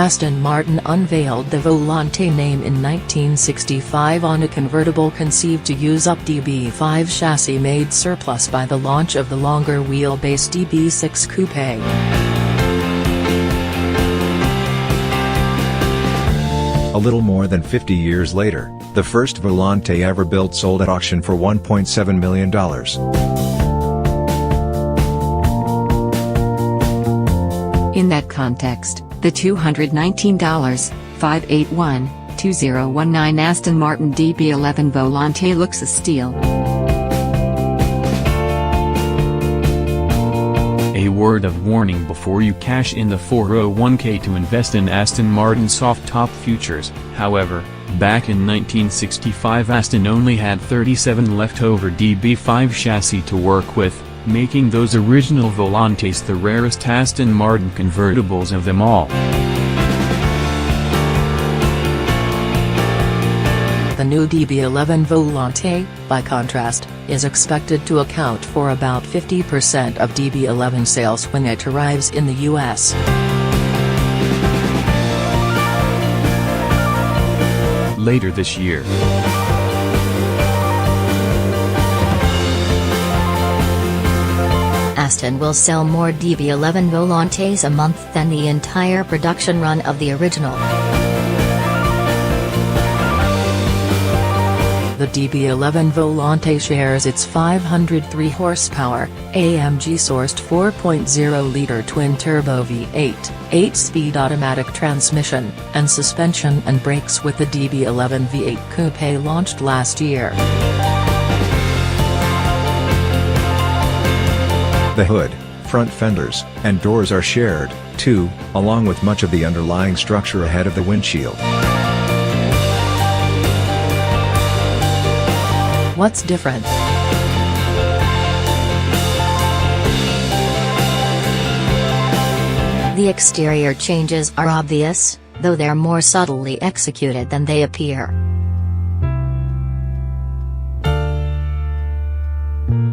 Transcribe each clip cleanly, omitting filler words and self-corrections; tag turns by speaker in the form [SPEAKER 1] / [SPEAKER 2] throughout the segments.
[SPEAKER 1] Aston Martin unveiled the Volante name in 1965 on a convertible conceived to use up DB5 chassis made surplus by the launch of the longer wheelbase DB6 coupé.
[SPEAKER 2] A little more than 50 years later, the first Volante ever built sold at auction for $1.7 million.
[SPEAKER 3] In that context, the $219.581-2019 Aston Martin DB11 Volante looks a steal.
[SPEAKER 4] A word of warning before you cash in the 401k to invest in Aston Martin soft-top futures. However, back in 1965 Aston only had 37 leftover DB5 chassis to work with, making those original Volantes the rarest Aston Martin convertibles of them all.
[SPEAKER 1] The new DB11 Volante, by contrast, is expected to account for about 50% of DB11 sales when it arrives in the US.
[SPEAKER 4] Later this year.
[SPEAKER 5] Aston will sell more DB11 Volantes a month than the entire production run of the original.
[SPEAKER 1] The DB11 Volante shares its 503 horsepower, AMG-sourced 4.0-liter twin-turbo V8, 8-speed automatic transmission, and suspension and brakes with the DB11 V8 Coupé launched last year.
[SPEAKER 2] The hood, front fenders, and doors are shared, too, along with much of the underlying structure ahead of the windshield.
[SPEAKER 1] What's different?
[SPEAKER 5] The exterior changes are obvious, though they're more subtly executed than they appear.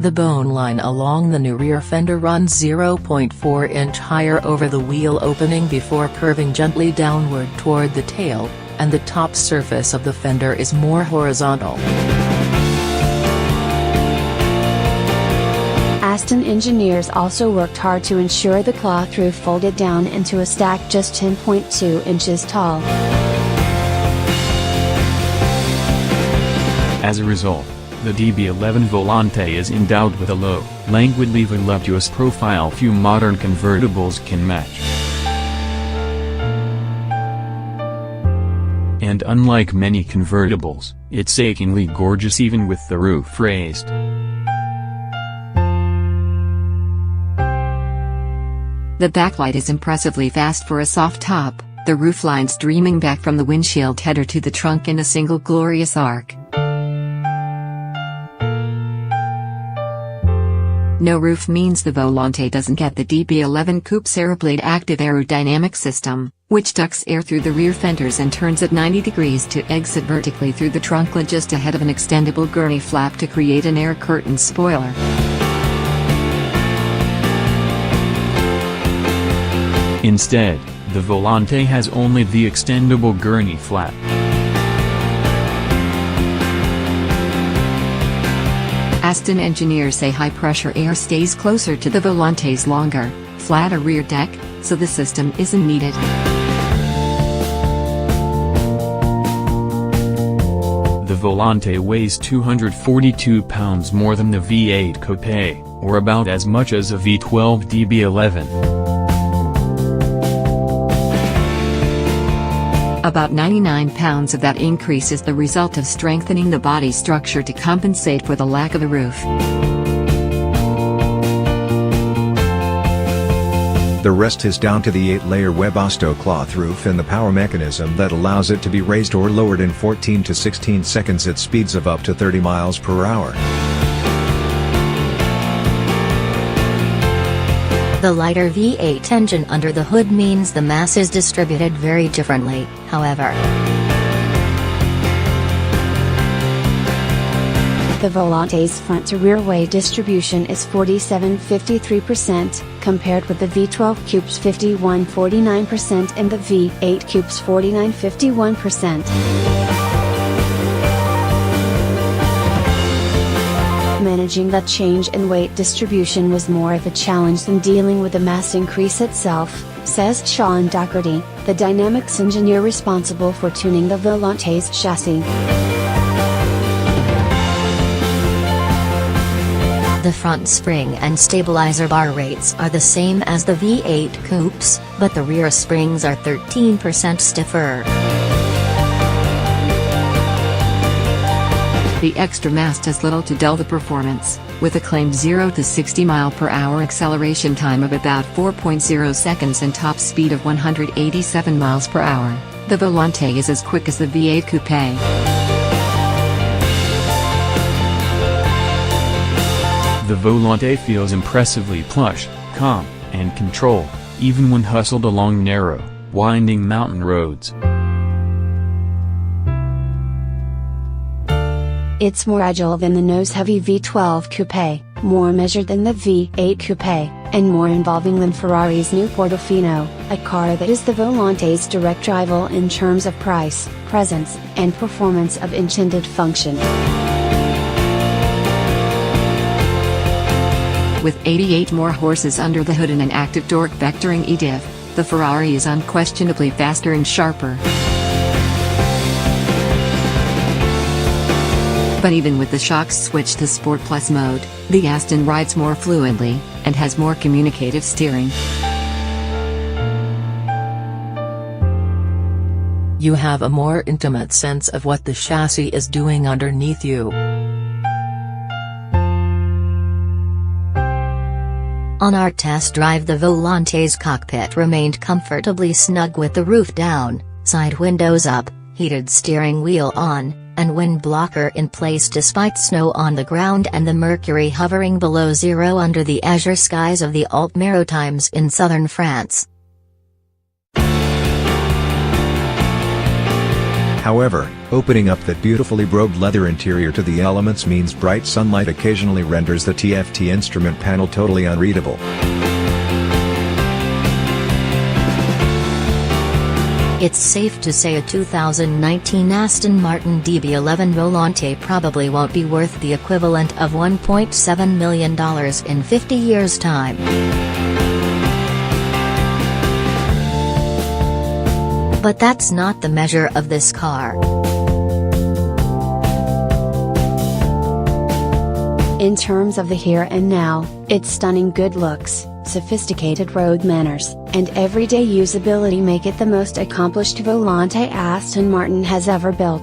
[SPEAKER 1] The bone line along the new rear fender runs 0.4 inch higher over the wheel opening before curving gently downward toward the tail, and the top surface of the fender is more horizontal.
[SPEAKER 6] Aston engineers also worked hard to ensure the cloth roof folded down into a stack just 10.2 inches tall.
[SPEAKER 4] As a result, the DB11 Volante is endowed with a low, languidly voluptuous profile few modern convertibles can match. And unlike many convertibles, it's achingly gorgeous even with the roof raised.
[SPEAKER 3] The backlight is impressively fast for a soft top, the roof lines streaming back from the windshield header to the trunk in a single glorious arc. No roof means the Volante doesn't get the DB11 Coupe's Aeroblade active aerodynamic system, which ducts air through the rear fenders and turns at 90 degrees to exit vertically through the trunk lid just ahead of an extendable gurney flap to create an air curtain spoiler.
[SPEAKER 4] Instead, the Volante has only the extendable gurney flap.
[SPEAKER 3] Aston engineers say high-pressure air stays closer to the Volante's longer, flatter rear deck, so the system isn't needed.
[SPEAKER 4] The Volante weighs 242 pounds more than the V8 Coupé, or about as much as a V12 DB11.
[SPEAKER 3] About 99 pounds of that increase is the result of strengthening the body structure to compensate for the lack of a roof.
[SPEAKER 2] The rest is down to the 8-layer Webasto cloth roof and the power mechanism that allows it to be raised or lowered in 14 to 16 seconds at speeds of up to 30 miles per hour.
[SPEAKER 5] The lighter V8 engine under the hood means the mass is distributed very differently, however.
[SPEAKER 6] The Volante's front-to-rear weight distribution is 47-53%, compared with the V12 Coupe's 51-49% and the V8 Coupe's 49-51%. Managing that change in weight distribution was more of a challenge than dealing with the mass increase itself, says Sean Doherty, the dynamics engineer responsible for tuning the Volante's chassis.
[SPEAKER 5] The front spring and stabilizer bar rates are the same as the V8 coupes, but the rear springs are 13% stiffer.
[SPEAKER 3] The extra mass does little to dull the performance, with a claimed 0 to 60 mph acceleration time of about 4.0 seconds and top speed of 187 mph. The Volante is as quick as the V8 Coupé.
[SPEAKER 4] The Volante feels impressively plush, calm, and controlled, even when hustled along narrow, winding mountain roads.
[SPEAKER 6] It's more agile than the nose-heavy V12 Coupé, more measured than the V8 Coupé, and more involving than Ferrari's new Portofino, a car that is the Volante's direct rival in terms of price, presence, and performance of intended function.
[SPEAKER 3] With 88 more horses under the hood and an active torque vectoring e-diff, the Ferrari is unquestionably faster and sharper. But even with the shocks switched to Sport Plus mode, the Aston rides more fluently, and has more communicative steering.
[SPEAKER 1] You have a more intimate sense of what the chassis is doing underneath you.
[SPEAKER 5] On our test drive, the Volante's cockpit remained comfortably snug with the roof down, side windows up, heated steering wheel on, and wind blocker in place despite snow on the ground and the mercury hovering below zero under the azure skies of the Alpes-Maritimes in southern France.
[SPEAKER 2] However, opening up that beautifully robed leather interior to the elements means bright sunlight occasionally renders the TFT instrument panel totally unreadable.
[SPEAKER 5] It's safe to say a 2019 Aston Martin DB11 Volante probably won't be worth the equivalent of $1.7 million in 50 years' time. But that's not the measure of this car.
[SPEAKER 6] In terms of the here and now, its stunning good looks, sophisticated road manners, and everyday usability make it the most accomplished Volante Aston Martin has ever built.